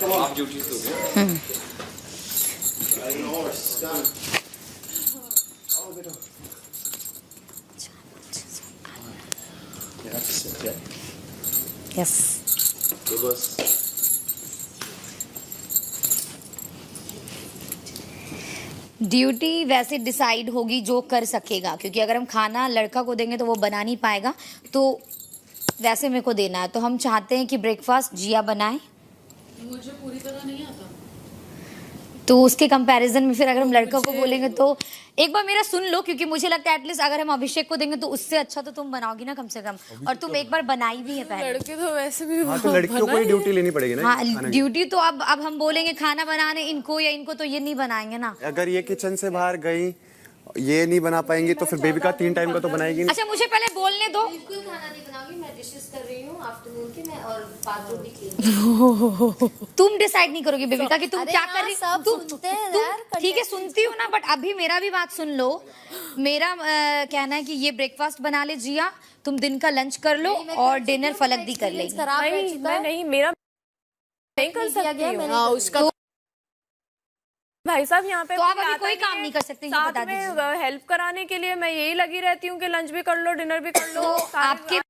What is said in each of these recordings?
आप ड्यूटी से हो गए। यस ड्यूटी वैसे डिसाइड होगी जो कर सकेगा, क्योंकि अगर हम खाना लड़का को देंगे तो वो बना नहीं पाएगा, तो वैसे मेरे को देना है। तो हम चाहते हैं कि ब्रेकफास्ट जिया बनाए। मुझे पूरी तरह नहीं आता, तो उसके कंपैरिजन में फिर अगर हम लड़का को बोलेंगे तो एक बार मेरा सुन लो, क्योंकि मुझे लगता है एटलीस्ट अगर हम अभिषेक को देंगे तो उससे अच्छा तो तुम बनाओगी ना कम से कम, और तुम एक बार बनाई भी है पहले। लड़के तो वैसे भी तो लड़कियों को ही ड्यूटी लेनी पड़ेगी ना। हाँ ड्यूटी तो अब हम बोलेंगे खाना बनाने इनको या इनको, तो ये नहीं बनाएंगे ना। अगर ये किचन से बाहर गई, ये नहीं बना पाएंगी तो फिर बेबी का 3 टाइम का तो बनाएगी नहीं। अच्छा मुझे पहले बोलने दो। बिल्कुल खाना नहीं बनाऊंगी, मैं डिशेस कर रही हूँ आफ्टरनून की, मैं और बात रोटी क्लीन। तुम डिसाइड नहीं करोगे बेबी का कि तुम क्या कर रही। सब सुनते हैं यार, ठीक है सुनती हूँ ना, बट अभी मेरा भी बात सुन लो। मेरा कहना है कि ये ब्रेकफास्ट बना ले जिया, तुम दिन का लंच कर लो और डिनर फलक दी कर लेगी। नहीं मेरा नहीं कर सकती हूँ उसका। भाई साहब यहाँ पे तो आप अभी कोई काम नहीं कर सकते, ये बता साथ दीजिए। में हेल्प कराने के लिए मैं यही लगी रहती हूँ कि लंच भी कर लो डिनर भी कर लो। तो आपके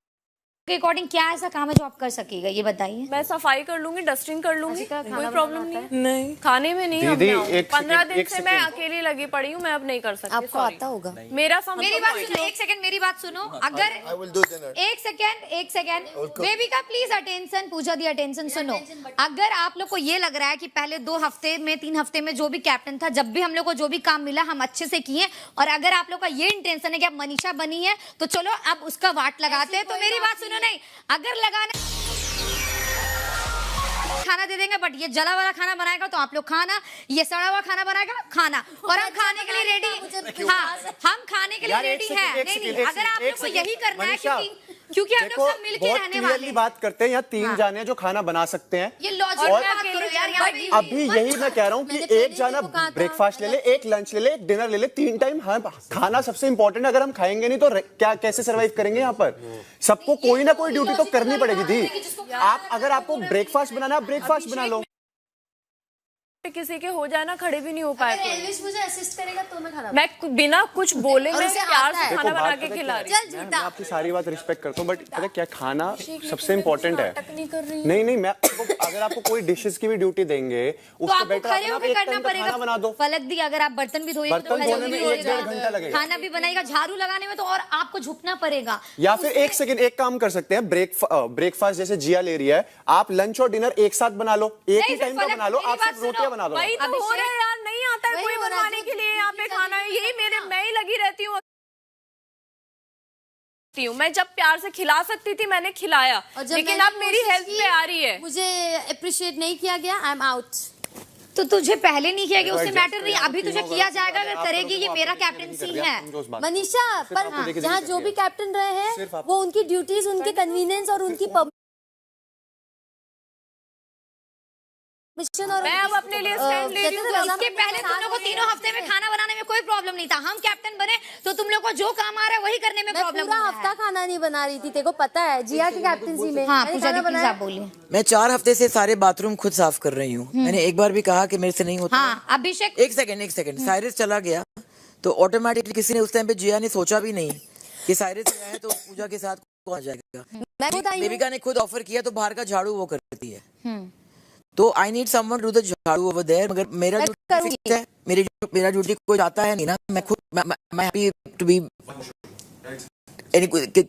अकॉर्डिंग क्या ऐसा काम है जो आप कर सकेगा, ये बताइए। मैं सफाई कर लूंगी, डस्टिंग कर लूंगी, कोई प्रॉब्लम नहीं। खाने में नहीं। दीदी, हम 15 दिन एक से मैं सेकंड। अकेली लगी पड़ी हूँ, मैं अब नहीं कर सकती। आपको आता होगा। मेरा मेरी बात सुनो, एक सेकंड मेरी बात सुनो। अगर एक सेकंड बेबी का प्लीज अटेंशन, पूजा दी अटेंशन सुनो। अगर आप लोग को ये लग रहा है कि पहले 2 हफ्ते में 3 हफ्ते में जो भी कैप्टन था, जब भी हम लोग को जो भी काम मिला हम अच्छे से किए, और अगर आप लोग का ये इंटेंशन है कि अब मनीषा बनी है तो चलो अब उसका वाट लगाते हैं, तो मेरी बात सुनो। नहीं, अगर लगाने खाना दे देंगे, बट ये जला वाला खाना बनाएगा तो आप लोग खाना, ये सड़ा हुआ खाना बनाएगा खाना, और हम खाने के लिए रेडी। हाँ हम खाने के लिए रेडी हैं। नहीं, अगर आप लोग को यही करना है, क्योंकि हम लोग सब मिलके रहने वाले हैं। बात करते हैं, यहाँ 3 जाने हैं जो खाना बना सकते हैं। ये लॉजिक बात करो यार यहाँ पे। अभी यही मैं कह रहा हूँ कि एक जाना ब्रेकफास्ट ले ले, एक लंच ले ले, एक डिनर ले ले, 3 टाइम। हाँ खाना सबसे इंपॉर्टेंट है। अगर हम खाएंगे नहीं तो क्या कैसे सरवाइव करेंगे यहाँ पर? सबको कोई ना कोई ड्यूटी तो करनी पड़ेगी दी। आप अगर आपको ब्रेकफास्ट बनाना है, ब्रेकफास्ट बना लो। किसी के हो जाए ना, खड़े भी नहीं हो पाए। एल्विस मुझे असिस्ट करेगा तो मैं खाना, मैं बिना कुछ बोले मैं प्यार से खाना बना के देखो, खिला रही हूँ। मैं आपकी सारी बात रिस्पेक्ट करता हूँ, बट पता क्या, खाना सबसे इम्पोर्टेंट है। नहीं मैं अगर आपको कोई डिशेस की भी ड्यूटी देंगे तो उससे आपको बेटर खड़े होकर करना खाना पड़ेगा। बना दो। फलक दी, अगर आप बर्तन भी धोएंगे तो बर्तन धोने में 1-1.5 घंटा लगेगा। खाना भी बनाएगा, झाड़ू लगाने में तो और आपको झुकना पड़ेगा। या फिर एक सेकंड, एक काम कर सकते हैं, ब्रेकफास्ट जैसे जिया ले रही है, आप लंच और डिनर एक साथ बना लो, एक ही टाइम का बना लो। आप सिर्फ रोटियां बना दो। वही तो हो रहा है यार, नहीं आता है कोई बनवाने के लिए यहाँ पे खाना। यही मैं ही लगी रहती हूँ। मैं जब प्यार से खिला सकती थी मैंने खिलाया, लेकिन अब मेरी हेल्थ पे आ रही है। मुझे अप्रिशिएट नहीं किया गया, आई एम आउट। तो तुझे पहले नहीं किया गया, उससे मैटर नहीं, अभी तुझे किया जाएगा। अगर करेगी, ये मेरा कैप्टनसी है मनीषा। पर जहाँ जो भी कैप्टन रहे हैं वो उनकी ड्यूटीज, उनके कन्वीनियंस और उनकी और मैं अब अपने लिए स्टैंड ले रही हूँ। इसके पहले तुम लोग को 3 हफ्ते में खाना बनाने में कोई प्रॉब्लम नहीं था। हम कैप्टन बने तो तुम लोग को जो काम आ रहा है वही करने में प्रॉब्लम। पूरा हफ्ता खाना नहीं बना रही थी, तेरे को पता है जिया की कैप्टनसी में। हाँ पूजा दी प्लीज आप बोलिए। मैं 4 हफ्ते से सारे बाथरूम खुद साफ कर रही हूँ। मैंने एक बार भी कहा कि मेरे से नहीं होता। हाँ अभिषेक एक सेकंड साइरस चला गया तो ऑटोमेटिकली किसी ने उस टाइम पे जिया ने सोचा भी नहीं कि साइरस आया है तो पूजा के साथ कौन जाएगा। देविका ने खुद ऑफर किया तो बाहर का झाड़ू वो करती है। तो I need someone to do the झाड़ू ओवर देयर। मगर मेरा ड्यूटी फिक्स है, मेरा ड्यूटी कोई जाता है नहीं ना। मैं खुद मैं हैप्पी टू बी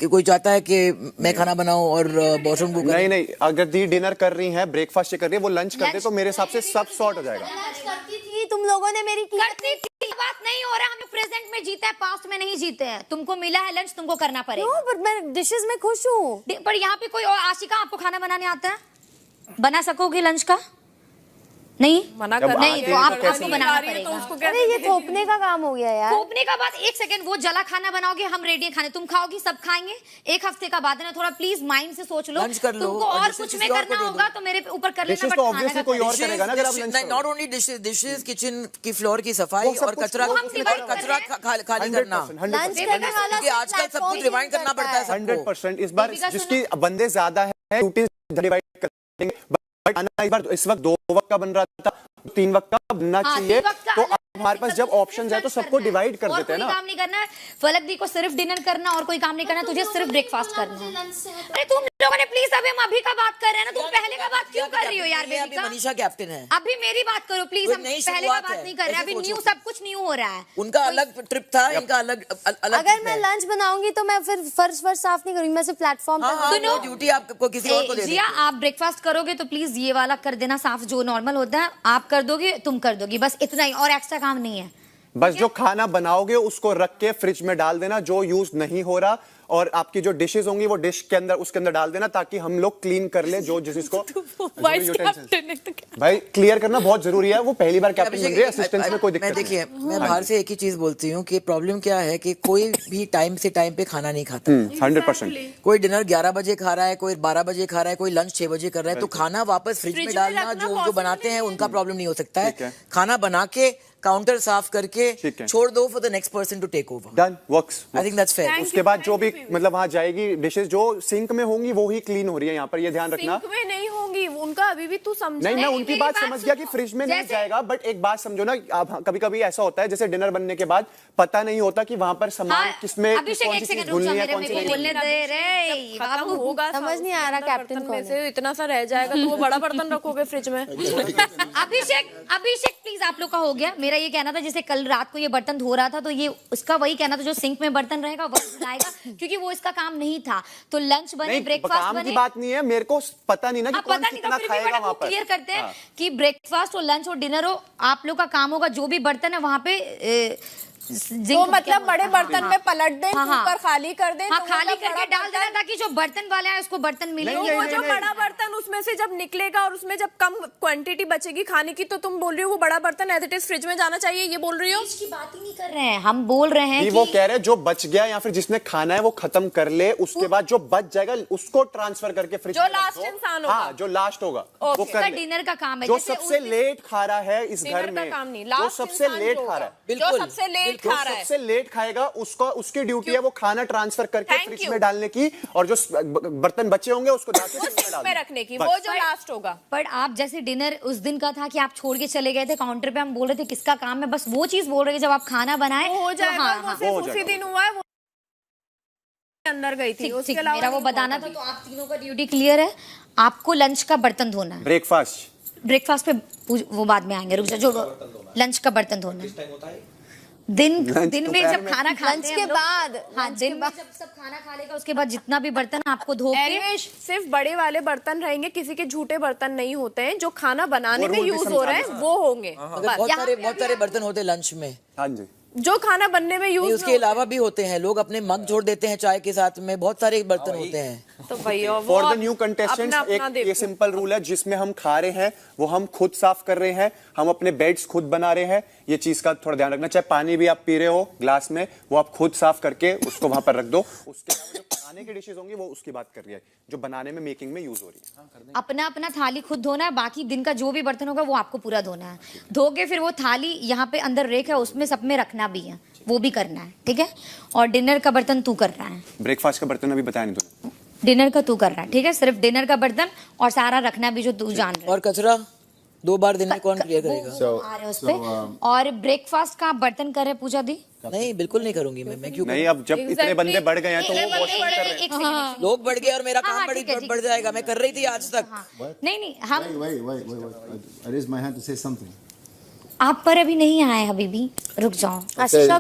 कोई चाहता है कि मैं खाना बनाऊं और वॉशरूम को नहीं अगर दी डिनर कर रही है, ब्रेकफास्ट कर रही है, वो लंच कर दे तो मेरे हिसाब से सब सॉर्ट हो जाएगा। करती थी तुम लोगों ने मेरी करती थी, बात नहीं हो रहा। हम प्रेजेंट में जीते हैं, पास्ट में नहीं जीते हैं। तुमको मिला है लंच, तुमको करना पड़ेगा। पर मैं डिशेस में खुश हूँ। पर यहाँ पे कोई और आशिका, आपको खाना बनाने आता है? बना सकोगे लंच का? नहीं मना कर नहीं तो आपको बनाना पड़ेगा। अरे ये थोपने का काम हो गया यार। थोपने का बात, एक सेकंड, वो जला खाना बनाओगे, हम रेडी खाने, तुम खाओगी, सब खाएंगे। 1 हफ्ते का बाद है ना, थोड़ा प्लीज माइंड से सोच लो। तुमको और कुछ में करना होगा तो मेरे ऊपर कर लेना, तो ऑब्वियसली कोई और करेगा ना। अगर आप lunch not only dishes, kitchen की फ्लोर की सफाई और कचरा खाली करना। क्योंकि आजकल सब कुछ रिवाइंड करना पड़ता है। 100% इस बार जिसकी बंदे ज्यादा है ड्यूटी डिवाइड करेंगे। बट खाना इस बार इस वक्त 2 वक्त का बन रहा था, 3 वक्त का बनना चाहिए। तो अब हमारे पास जब ऑप्शन है तो सबको डिवाइड कर देते हैं ना। कोई काम नहीं करना है, फलक दी को सिर्फ डिनर करना और कोई काम नहीं करना, तुझे सिर्फ ब्रेकफास्ट करना है। अरे तुम लोगों ने प्लीज, अभी हम अभी का बात कर रहे हैं ना, तुम पहले का बात क्यों कर रही हो यार? अभी मनीषा कैप्टन है, अभी मेरी बात करो प्लीज, हम पहले का बात नहीं कर रहे, अभी न्यू सब कुछ न्यू हो रहा है। उनका अलग ट्रिप था, इनका अलग अलग। अगर मैं लंच बनाऊंगी तो मैं फिर फर्श साफ नहीं करूंगी, मैं सिर्फ प्लेटफॉर्म पे। सुनो, ड्यूटी आपको किसी और को दे जिया, आप ब्रेकफास्ट करोगे तो प्लीज ये वाला कर देना साफ, जो नॉर्मल होता है आप कर दोगे, तुम कर दोगी, बस इतना ही, और एक्स्ट्रा काम नहीं है। बस जो खाना बनाओगे उसको रख के फ्रिज में डाल देना, जो यूज नहीं हो रहा, और आपकी जो डिशेस होंगी वो डिश के अंदर उसके अंदर डाल देना, ताकि हम लोग क्लीन कर ले जो जिसको। भाई क्लियर करना बहुत जरूरी है, वो पहली बार कैप्टन बन रही है, असिस्टेंट में कोई दिक्कत नहीं। देखिए, मैं बाहर से एक ही चीज बोलती हूँ कि प्रॉब्लम क्या है कि कोई भी टाइम से टाइम पे खाना नहीं खाता। 100%। कोई डिनर 11 बजे खा रहा है, कोई 12 बजे खा रहा है, कोई लंच 6 बजे कर रहा है, तो खाना वापस फ्रिज में डालना जो बनाते हैं उनका प्रॉब्लम नहीं हो सकता है। खाना बना के काउंटर साफ करके छोड़ दो for the next person to take over. Done, works. I think that's fair. उसके बाद जो भी मतलब वहां जाएगी डिशेस जो सिंक में होंगी वो ही क्लीन हो रही है यहाँ पर, ये ध्यान रखना। सिंक में नहीं होंगी, उनका अभी भी तू समझ। नहीं, मैं उनकी बात समझ गया कि फ्रिज में नहीं जाएगा, बट एक बात समझो ना, कभी कभी ऐसा होता है जैसे डिनर बनने के बाद पता नहीं होता कि वहां पर सामान किसमें कौन सी चीज धुलनी है, कौन सी नहीं। होगा समझ नहीं आ रहा कैप्टन में से इतना सा रह जाएगा तो वो बड़ा बर्तन रखोगे फ्रिज में। अभिषेक प्लीज, आप लोग का हो गया। मेरा ये कहना था जैसे कल रात को ये बर्तन धो रहा था तो ये उसका वही कहना था, जो सिंक में बर्तन रहेगा वही धुलाएगा, क्योंकि वो इसका काम नहीं था। तो लंच बने, ब्रेकफास्ट बने, काम की बात नहीं है, मेरे को पता नहीं ना कि कौन कितना खाएगा वहां पर। क्लियर करते हैं कि ब्रेकफास्ट और लंच और डिनर हो, आप लोग का काम होगा जो भी बर्तन है वहां पे तो मतलब बड़े बर्तन में पलट दें, कुकर खाली कर दें, खाली करके डाल देना ताकि जो बर्तन वाले हैं उसको बर्तन मिले। वो जो बड़ा बर्तन उसमें से जब निकलेगा और उसमें जब कम क्वांटिटी बचेगी खाने की, तो तुम बोल रही हो वो बड़ा बर्तन एज इट इज फ्रिज में जाना चाहिए, ये बोल रही हो? इसकी बात ही नहीं कर रहे हैं हम, बोल रहे हैं कि वो कह रहे हैं जो बच गया या फिर जिसने खाना है वो खत्म कर ले, उसके बाद जो बच जाएगा उसको ट्रांसफर करके फ्रिज में, जो लास्ट इंसान होगा, जो लास्ट होगा वो कर ले। डिनर का काम है, जो सबसे लेट खा रहा है इस घर में, जो सबसे लेट खा रहा है, जो सबसे लेट खा रहा है, सबसे लेट खाएगा, उसको उसकी ड्यूटी है वो खाना ट्रांसफर करके फ्रिज में डालने की, और जो बर्तन बचे होंगे उसको जाके फ्रिज में रखने की, वो जो लास्ट होगा। पर आप जैसे डिनर उस दिन का था कि आप छोड़ के चले गए थे काउंटर पे, हम बोल रहे थे किसका काम है, बस वो चीज बोल रहे थे जब आप खाना बनाए हो जाएगा। वो सिर्फ उसी दिन हुआ है, वो अंदर गई थी, उसके अलावा मेरा वो बताना था। तो आप तीनों का ड्यूटी क्लियर है, आपको लंच का बर्तन धोना है। ब्रेकफास्ट पे वो बाद में आएंगे, रुक जा। जो लंच का बर्तन धोना है दिन में जब खाना खाते हैं, के बाद, हाँ दिन में जब सब खाना खा लेगा उसके बाद जितना भी बर्तन आपको धो के, सिर्फ बड़े वाले बर्तन रहेंगे, किसी के झूठे बर्तन नहीं होते हैं, जो खाना बनाने में यूज हो रहे हैं वो होंगे। बहुत सारे बर्तन होते हैं लंच में, हाँ जी, जो खाना बनने में यूज, उसके अलावा भी होते हैं, लोग अपने मग जोड़ देते हैं चाय के साथ में, बहुत सारे बर्तन होते हैं। तो भैया फॉर द न्यू कंटेस्टेंट्स एक ये सिंपल रूल है, जिसमें हम खा रहे हैं वो हम खुद साफ कर रहे हैं, हम अपने बेड्स खुद बना रहे हैं, ये चीज का थोड़ा ध्यान रखना। चाहे पानी भी आप पी रहे हो ग्लास में, वो आप खुद साफ करके उसको वहां पर रख दो। उसके अलावा जो खाने की डिशेज होंगी वो उसकी बात कर रही है, जो बनाने में मेकिंग में यूज हो रही है। अपना अपना थाली खुद धोना है, बाकी दिन का जो भी बर्तन होगा वो आपको पूरा धोना है। धो के फिर वो थाली यहाँ पे अंदर रेक है उसमें सब में रखना भी है, वो भी करना है, ठीक है। और डिनर का बर्तन तू कर रहा है, ब्रेकफास्ट का बर्तन अभी बताया नहीं तूने, डिनर का तू कर रहा है, ठीक है। सिर्फ डिनर का बर्तन और सारा रखना भी जो तू जान रहा है। और कचरा 2 बार दिन में कौन क्लियर करेगा? आ रहे उस पे। और ब्रेकफास्ट का बर्तन करे पूजा दी? नहीं, बिल्कुल नहीं करूंगी मैं क्यों नहीं, अब जब इतने बंदे बढ़ गए हैं तो वो वॉशिंग कर रहे हैं, लोग बढ़ गए और मेरा काम बढ़ जाएगा। मैं कर रही थी आज तक। नहीं हम I raised my hand to say something. आप पर अभी नहीं आए, अभी भी रुक जाओ।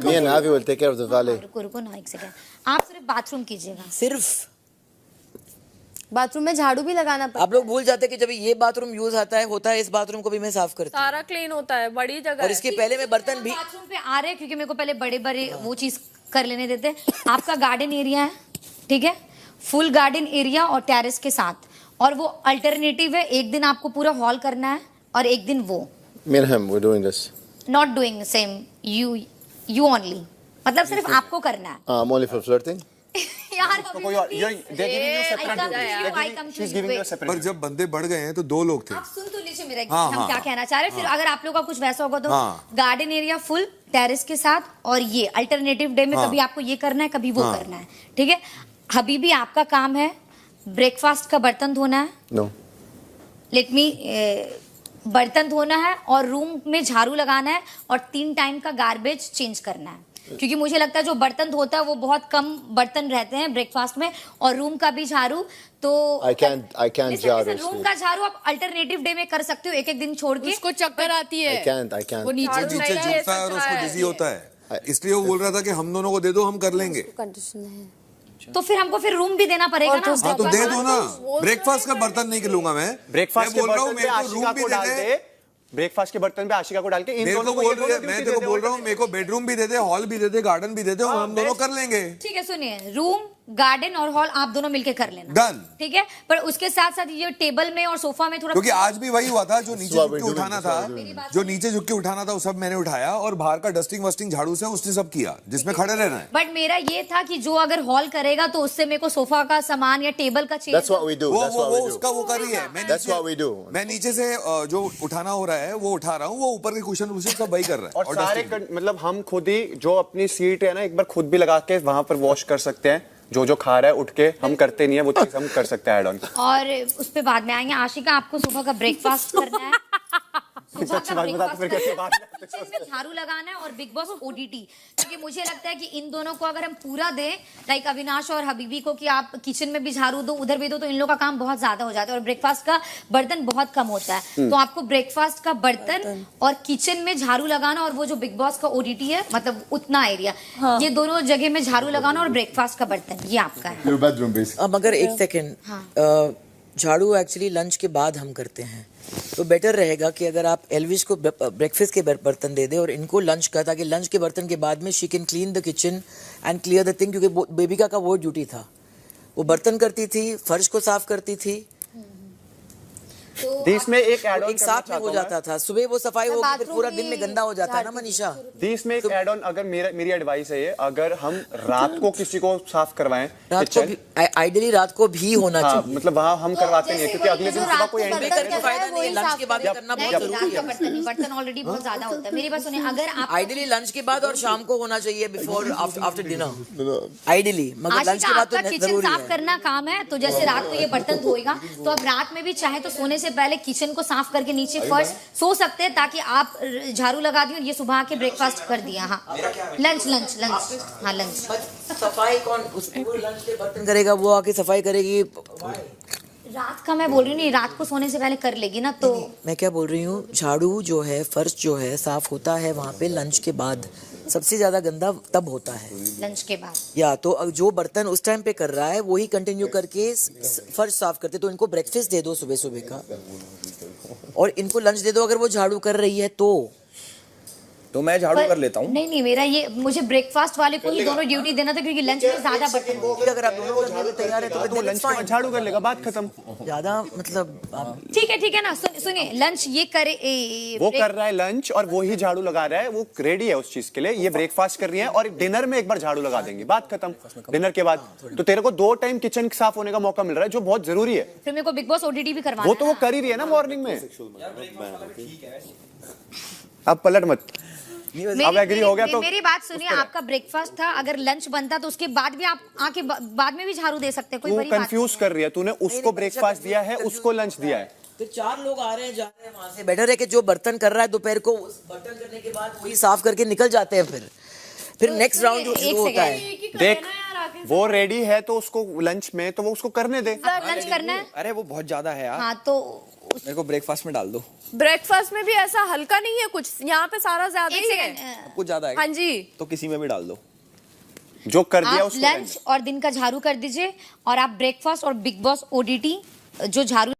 Me and Avi will take care of the valet. रुको ना एक सेकंड, आप सिर्फ बाथरूम कीजिएगा। सिर्फ बाथरूम में झाड़ू भी लगाना पड़ता है। आप लोग भूल जाते हैं कि जब ये बाथरूम यूज होता है इस बाथरूम को भी मैं साफ करती हूँ, सारा क्लीन होता है, बड़ी जगह और इसके पहले मैं बर्तन भी बाथरूम पे आ रहे हैं क्योंकि मेरे को पहले बड़े बड़े वो चीज कर लेने देते। आपका गार्डन एरिया है, ठीक है, फुल गार्डन एरिया और टेरेस के साथ, और वो अल्टरनेटिव है, एक दिन आपको पूरा हॉल करना है और एक दिन वो। Me and him, we're doing this. Not doing same, you only, मतलब सिर्फ आपको करना है। I'm only for flirting. यार कोई और पर जब बंदे बढ़ गए हैं तो 2 लोग थे। आप सुन तो लीजिए मेरा, हम क्या कहना चाह रहे हैं। फिर अगर आप लोग का कुछ वैसा होगा तो गार्डन एरिया फुल टेरेस के साथ, और ये अल्टरनेटिव डे में कभी आपको ये करना है कभी वो करना है, ठीक है। हबीबी आपका काम है ब्रेकफास्ट का बर्तन धोना है। No. लेट मी बर्तन धोना है और रूम में झाड़ू लगाना है और 3 टाइम का गार्बेज चेंज करना है, क्योंकि मुझे लगता है जो बर्तन धोता है वो बहुत कम बर्तन रहते हैं ब्रेकफास्ट में, और रूम का भी झाड़ू तो I can't झाड़ू रूम का झाड़ू आप अल्टरनेटिव डे में कर सकते हो, एक दिन छोड़ के। उसको चक्कर आती है, I can't. वो नीचे नीचे झुकता है और उसको डिजी होता है, इसलिए वो बोल रहा था कि हम दोनों को दे दो, हम कर लेंगे। कंडीशन है तो फिर हमको फिर रूम भी देना पड़ेगा ना। हाँ तो दे दो ना, ब्रेकफास्ट का बर्तन नहीं लूंगा मैं। ब्रेकफास्ट के बोल रहा हूँ बर्तन पे मेरे को रूम आशिका भी को दे डाल दे। दे, ब्रेकफास्ट के बर्तन पे आशिका को डाल के इन मेरे को दोनों को बोल रहे हैं, मैं तेरे को बोल रहा हूँ मेरे को बेडरूम भी दे दे, हॉल भी दे दे, गार्डन भी दे दे, हम दोनों कर लेंगे। ठीक है, सुनिए, रूम गार्डन और हॉल आप दोनों मिलके कर लेना, Done. ठीक है। पर उसके साथ साथ ये टेबल में और सोफा में थोड़ा, क्योंकि आज भी वही हुआ था, जो नीचे what झुक we're के doing, उठाना that's what था, we're doing. जो नीचे झुक के उठाना था वो सब मैंने उठाया, और बाहर का डस्टिंग वस्टिंग झाड़ू से उसने सब किया, जिसमें खड़े रहना है। बट मेरा ये था कि जो अगर हॉल करेगा तो उससे मेरे को सोफा का सामान या टेबल का chair, That's what we do. That's what वो we do. उसका वो कर रही है। That's what we do. मैं नीचे से जो उठाना हो रहा है वो उठा रहा हूँ, वो ऊपर के कुशन वुशन सब वही कर रहा है। और सारे dusting। मतलब हम खुद ही जो अपनी सीट है ना एक बार खुद भी लगा के वहां पर वॉश कर सकते हैं, जो खा रहा है उठ के, हम करते नहीं है वो चीज हम कर सकते हैं ऐड ऑन। और उस पे बाद में आएंगे। आशिका, आपको सुबह का ब्रेकफास्ट करना है, सुबह अच्छी का बात बता, तो फिर कैसे बात किचन में झाड़ू लगाना है और बिग बॉस ओटीटी, क्योंकि मुझे लगता है कि इन दोनों को अगर हम पूरा दें, लाइक अविनाश और हबीबी को, कि आप किचन में भी झाड़ू दो उधर भी दो, तो इन लोगों का काम बहुत ज्यादा हो जाता है और ब्रेकफास्ट का बर्तन बहुत कम होता है। तो आपको ब्रेकफास्ट का बर्तन और किचन में झाड़ू लगाना, और वो जो बिग बॉस का ओटीटी है मतलब उतना एरिया, ये दोनों जगह में झाड़ू लगाना और ब्रेकफास्ट का बर्तन, ये आपका है। Your bedroom, basically. अब अगर एक सेकेंड, झाड़ू एक्चुअली लंच के बाद हम करते हैं, तो बेटर रहेगा कि अगर आप एल्विश को ब्रेकफास्ट के बर्तन दे दे और इनको लंच का, ताकि लंच के बर्तन के बाद में she can clean the kitchen and clear the thing, क्योंकि बेबिका का वो ड्यूटी था, वो बर्तन करती थी, फर्श को साफ करती थी, दिस में एक ऐड ऑन एक साथ में हो जाता था। सुबह वो सफाई होगी, फिर पूरा दिन में गंदा हो जाता है ना मनीषा। दिस में एक ऐड ऑन, अगर मेरी एडवाइस है ये, अगर हम रात को किसी को साफ करवाएं रात को भी, आइडियली रात को भी होना हाँ, चाहिए। मतलब वहाँ हम करवाते नहीं है, क्योंकि अगले दिन सुबह कोई एंट्री बर्तन करे का तो फायदा नहीं है, लंच के बाद करना बहुत नहीं, जरूरी रात का है। बर्तन नहीं, बर्तन ऑलरेडी बहुत ज्यादा होता है। मेरी बात सुनिए, अगर आप आइडियली लंच के बाद और शाम को होना चाहिए, बिफोर आफ्टर डिनर आइडियली, मगर लंच के आशिका, बाद आपका तो किचन जरूरी साफ है। करना काम है, तो जैसे रात को ये बर्तन धोएगा, तो अब रात में भी चाहे तो सोने से पहले किचन को साफ करके नीचे फर्श सो सकते हैं, ताकि आप झाड़ू लगा दिए और ये सुबह आके ब्रेकफास्ट कर दिया। हाँ, लंच लंच लंच, हाँ लंच। सफाई कौन उसको लंच के बर्तन करेगा, वो आके सफाई करेगी। रात का मैं बोल रही हूँ, नहीं, रात को सोने से पहले कर लेगी ना, तो मैं क्या बोल रही हूँ, झाड़ू जो है, फर्श जो है साफ होता है वहाँ पे लंच के बाद, सबसे ज्यादा गंदा तब होता है लंच के बाद। या तो अब जो बर्तन उस टाइम पे कर रहा है वही कंटिन्यू करके फर्श साफ करते, तो इनको ब्रेकफास्ट दे दो सुबह सुबह का और इनको लंच दे दो, अगर वो झाड़ू कर रही है तो मैं झाड़ू कर लेता हूँ। नहीं, मेरा ये, मुझे ब्रेकफास्ट वाले को ही दोनों ड्यूटी देना था, क्योंकि लंच में ज्यादा बर्तन होगा। अगर आप दोनों करने को तैयार है तो वो लंच के बाद झाड़ू कर लेगा, बात खत्म। ज्यादा मतलब आप ठीक है ना, सुनिए, लंच ये करे, वो कर रहा है लंच और वो ही झाड़ू लगा रहा है, वो रेडी है उस चीज के लिए, ये ब्रेकफास्ट कर रही है और डिनर में एक बार झाड़ू लगा देंगे, बात खत्म। डिनर के बाद तो तेरे को 2 टाइम किचन साफ होने का मौका मिल रहा है, जो बहुत जरूरी है। फिर मेरे को बिग बॉस ओटीटी भी करवाना वो तो वो कर ही रही है ना मॉर्निंग में। अब पलट मत, अब एग्री हो गया तो मेरी बात सुनिए, आपका ब्रेकफास्ट था, अगर लंच बनता तो उसके बाद भी आप आके बाद में भी झाड़ू दे सकते हैं, कोई तू बड़ी बात कंफ्यूज कर रही है, तूने उसको ब्रेकफास्ट दिया है, उसको लंच दिया है। तो 4 लोग आ रहे हैं जा रहे हैं वहां से, बेटर है कि जो बर्तन कर रहा है दोपहर को, उस बर्तन करने के बाद वही साफ करके निकल जाते हैं, फिर नेक्स्ट राउंड जो शुरू होता है। देख, वो रेडी है तो उसको लंच में तो वो उसको करने दे। लंच करना है। अरे वो बहुत ज्यादा है यार। हाँ, तो मेरे को ब्रेकफास्ट में डाल दो। ब्रेकफास्ट में भी ऐसा हल्का नहीं है कुछ, यहाँ पे सारा ज्यादा ही है। कुछ ज्यादा है हाँ जी, तो किसी में भी डाल दो। जो कर दिया आप उसको लंच और दिन का झाड़ू कर दीजिए, और आप ब्रेकफास्ट और बिग बॉस ओटीटी जो झाड़ू